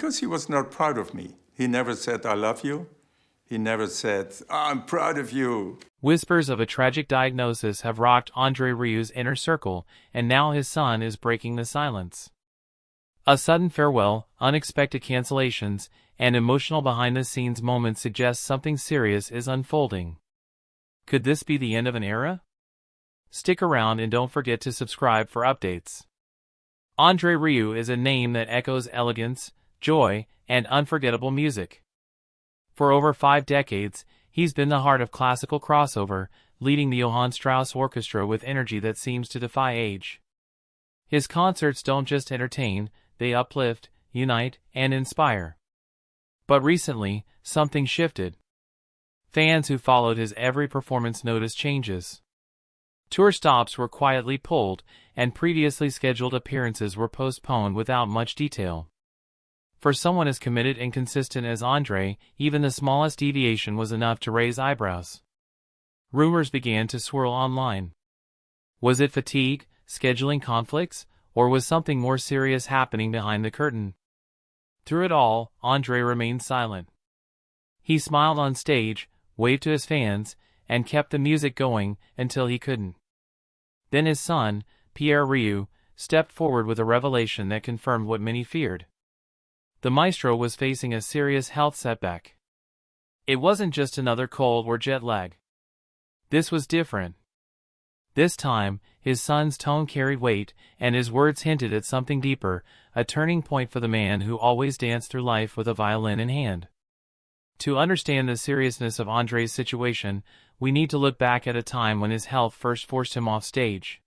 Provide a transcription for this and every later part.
because he was not proud of me. He never said, I love you. He never said, I'm proud of you. Whispers of a tragic diagnosis have rocked André Rieu's inner circle, and now his son is breaking the silence. A sudden farewell, unexpected cancellations, and emotional behind-the-scenes moments suggest something serious is unfolding. Could this be the end of an era? Stick around and don't forget to subscribe for updates. André Rieu is a name that echoes elegance, joy, and unforgettable music. For over 5 decades, he's been the heart of classical crossover, leading the Johann Strauss Orchestra with energy that seems to defy age. His concerts don't just entertain, they uplift, unite, and inspire. But recently, something shifted. Fans who followed his every performance noticed changes. Tour stops were quietly pulled, and previously scheduled appearances were postponed without much detail. For someone as committed and consistent as André, even the smallest deviation was enough to raise eyebrows. Rumors began to swirl online. Was it fatigue, scheduling conflicts, or was something more serious happening behind the curtain? Through it all, André remained silent. He smiled on stage, waved to his fans, and kept the music going until he couldn't. Then his son, Pierre Rieu, stepped forward with a revelation that confirmed what many feared. The maestro was facing a serious health setback. It wasn't just another cold or jet lag. This was different. This time, his son's tone carried weight, and his words hinted at something deeper, a turning point for the man who always danced through life with a violin in hand. To understand the seriousness of André's situation, we need to look back at a time when his health first forced him off stage.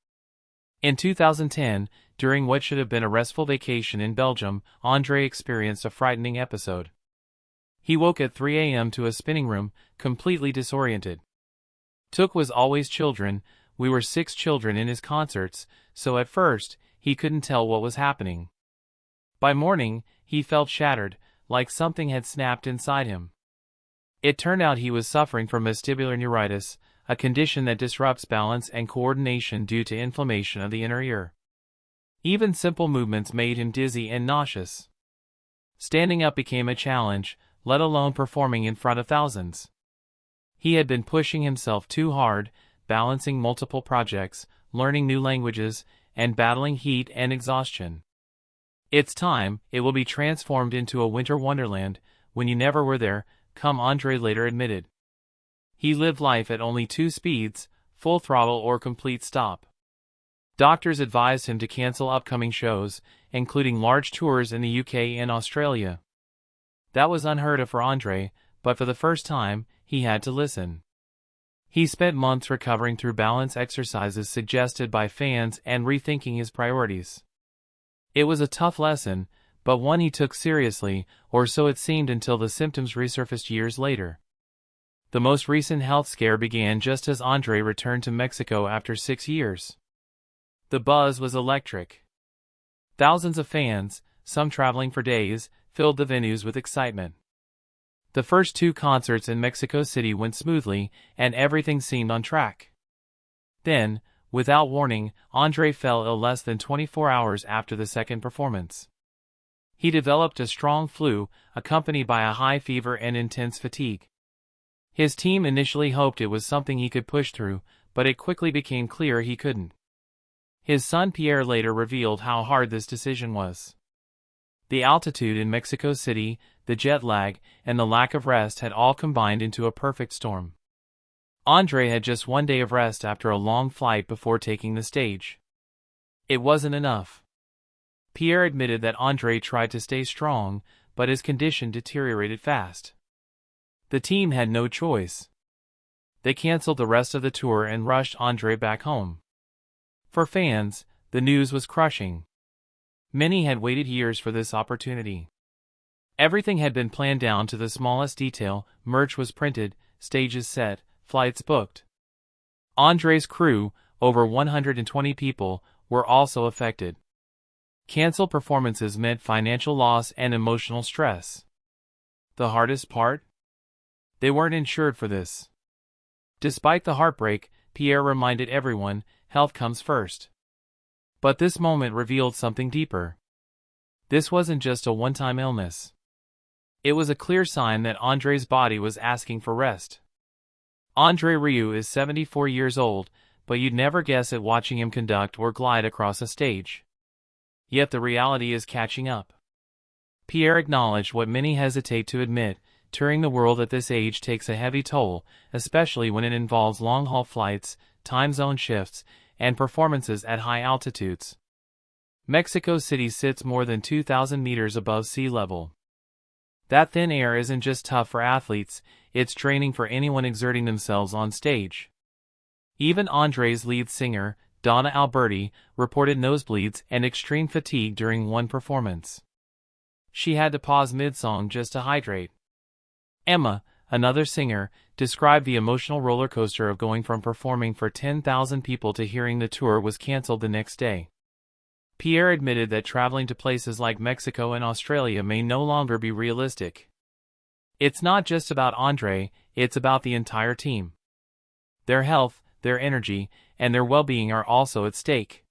In 2010, during what should have been a restful vacation in Belgium, André experienced a frightening episode. He woke at 3 a.m. to a spinning room, completely disoriented. Took was always children. We were 6 children in his concerts, so at first, he couldn't tell what was happening. By morning, he felt shattered, like something had snapped inside him. It turned out he was suffering from vestibular neuritis, a condition that disrupts balance and coordination due to inflammation of the inner ear. Even simple movements made him dizzy and nauseous. Standing up became a challenge, let alone performing in front of thousands. He had been pushing himself too hard, balancing multiple projects, learning new languages, and battling heat and exhaustion. It's time, it will be transformed into a winter wonderland, when you never were there, come André later admitted. He lived life at only 2 speeds, full throttle or complete stop. Doctors advised him to cancel upcoming shows, including large tours in the UK and Australia. That was unheard of for André, but for the first time, he had to listen. He spent months recovering through balance exercises suggested by fans and rethinking his priorities. It was a tough lesson, but one he took seriously, or so it seemed until the symptoms resurfaced years later. The most recent health scare began just as André returned to Mexico after 6 years. The buzz was electric. Thousands of fans, some traveling for days, filled the venues with excitement. The first 2 concerts in Mexico City went smoothly, and everything seemed on track. Then, without warning, André fell ill less than 24 hours after the second performance. He developed a strong flu, accompanied by a high fever and intense fatigue. His team initially hoped it was something he could push through, but it quickly became clear he couldn't. His son Pierre later revealed how hard this decision was. The altitude in Mexico City, the jet lag, and the lack of rest had all combined into a perfect storm. André had just 1 day of rest after a long flight before taking the stage. It wasn't enough. Pierre admitted that André tried to stay strong, but his condition deteriorated fast. The team had no choice. They canceled the rest of the tour and rushed André back home. For fans, the news was crushing. Many had waited years for this opportunity. Everything had been planned down to the smallest detail, merch was printed, stages set, flights booked. André's crew, over 120 people, were also affected. Canceled performances meant financial loss and emotional stress. The hardest part? They weren't insured for this. Despite the heartbreak, Pierre reminded everyone, health comes first. But this moment revealed something deeper. This wasn't just a one-time illness. It was a clear sign that André's body was asking for rest. André Rieu is 74 years old, but you'd never guess it watching him conduct or glide across a stage. Yet the reality is catching up. Pierre acknowledged what many hesitate to admit: touring the world at this age takes a heavy toll, especially when it involves long-haul flights, time zone shifts, and performances at high altitudes. Mexico City sits more than 2,000 meters above sea level. That thin air isn't just tough for athletes, it's draining for anyone exerting themselves on stage. Even André's lead singer, Donna Alberti, reported nosebleeds and extreme fatigue during one performance. She had to pause mid-song just to hydrate. Emma, another singer, described the emotional roller coaster of going from performing for 10,000 people to hearing the tour was cancelled the next day. Pierre admitted that traveling to places like Mexico and Australia may no longer be realistic. It's not just about André, it's about the entire team. Their health, their energy, and their well-being are also at stake.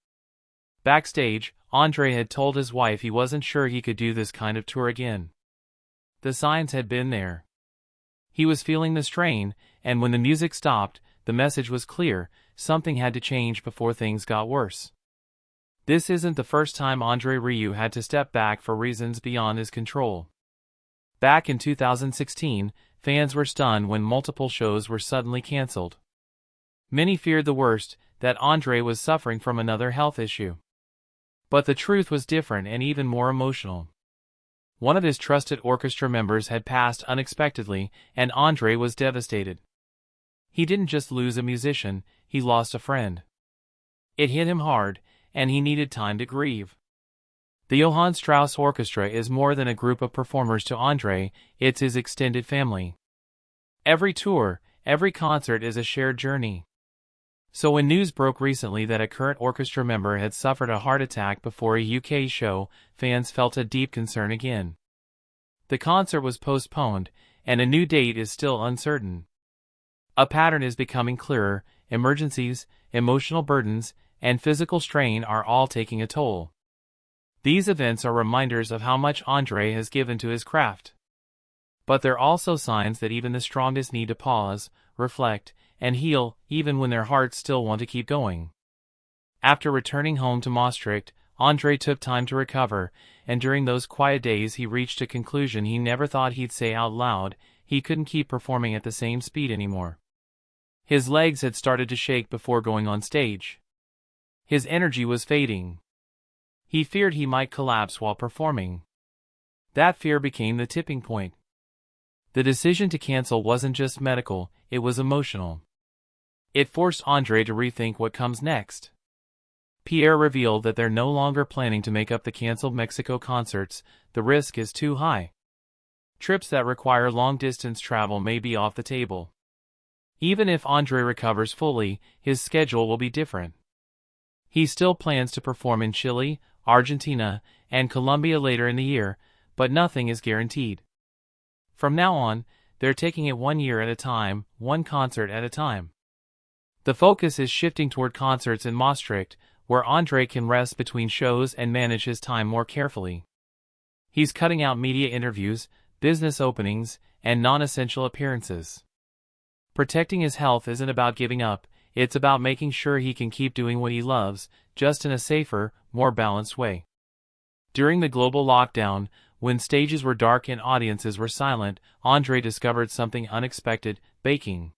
Backstage, André had told his wife he wasn't sure he could do this kind of tour again. The signs had been there. He was feeling the strain, and when the music stopped, the message was clear: something had to change before things got worse. This isn't the first time André Rieu had to step back for reasons beyond his control. Back in 2016, fans were stunned when multiple shows were suddenly cancelled. Many feared the worst, that André was suffering from another health issue. But the truth was different and even more emotional. One of his trusted orchestra members had passed unexpectedly, and André was devastated. He didn't just lose a musician, he lost a friend. It hit him hard, and he needed time to grieve. The Johann Strauss Orchestra is more than a group of performers to André, it's his extended family. Every tour, every concert is a shared journey. So when news broke recently that a current orchestra member had suffered a heart attack before a UK show, fans felt a deep concern again. The concert was postponed, and a new date is still uncertain. A pattern is becoming clearer: emergencies, emotional burdens, and physical strain are all taking a toll. These events are reminders of how much André has given to his craft. But they're also signs that even the strongest need to pause, reflect, and heal, even when their hearts still want to keep going. After returning home to Maastricht, André took time to recover, and during those quiet days he reached a conclusion he never thought he'd say out loud: he couldn't keep performing at the same speed anymore. His legs had started to shake before going on stage. His energy was fading. He feared he might collapse while performing. That fear became the tipping point. The decision to cancel wasn't just medical, it was emotional. It forced André to rethink what comes next. Pierre revealed that they're no longer planning to make up the cancelled Mexico concerts: the risk is too high. Trips that require long-distance travel may be off the table. Even if André recovers fully, his schedule will be different. He still plans to perform in Chile, Argentina, and Colombia later in the year, but nothing is guaranteed. From now on, they're taking it 1 year at a time, one concert at a time. The focus is shifting toward concerts in Maastricht, where André can rest between shows and manage his time more carefully. He's cutting out media interviews, business openings, and non-essential appearances. Protecting his health isn't about giving up, it's about making sure he can keep doing what he loves, just in a safer, more balanced way. During the global lockdown, when stages were dark and audiences were silent, André discovered something unexpected: baking.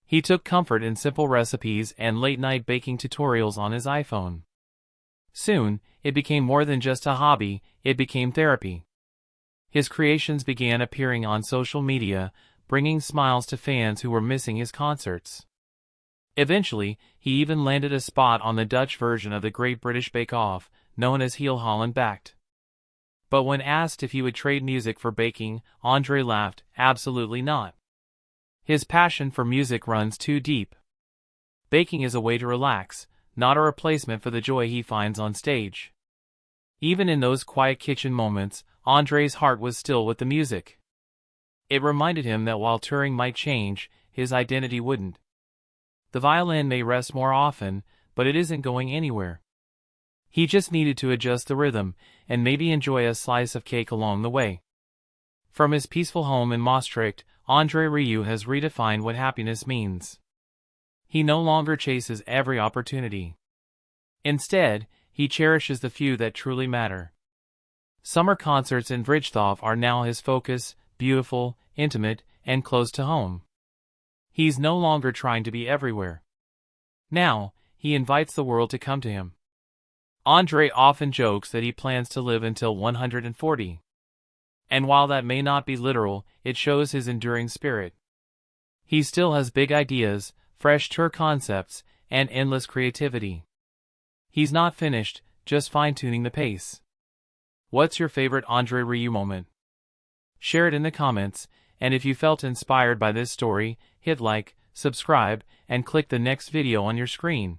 He took comfort in simple recipes and late-night baking tutorials on his iPhone. Soon, it became more than just a hobby, it became therapy. His creations began appearing on social media, bringing smiles to fans who were missing his concerts. Eventually, he even landed a spot on the Dutch version of the Great British Bake Off, known as Heel Holland Bakt. But when asked if he would trade music for baking, André laughed: absolutely not. His passion for music runs too deep. Baking is a way to relax, not a replacement for the joy he finds on stage. Even in those quiet kitchen moments, André's heart was still with the music. It reminded him that while touring might change, his identity wouldn't. The violin may rest more often, but it isn't going anywhere. He just needed to adjust the rhythm, and maybe enjoy a slice of cake along the way. From his peaceful home in Maastricht, André Rieu has redefined what happiness means. He no longer chases every opportunity. Instead, he cherishes the few that truly matter. Summer concerts in Vrijthof are now his focus, beautiful, intimate, and close to home. He's no longer trying to be everywhere. Now, he invites the world to come to him. André often jokes that he plans to live until 140. And while that may not be literal, it shows his enduring spirit. He still has big ideas, fresh tour concepts, and endless creativity. He's not finished, just fine-tuning the pace. What's your favorite André Rieu moment? Share it in the comments, and if you felt inspired by this story, hit like, subscribe, and click the next video on your screen.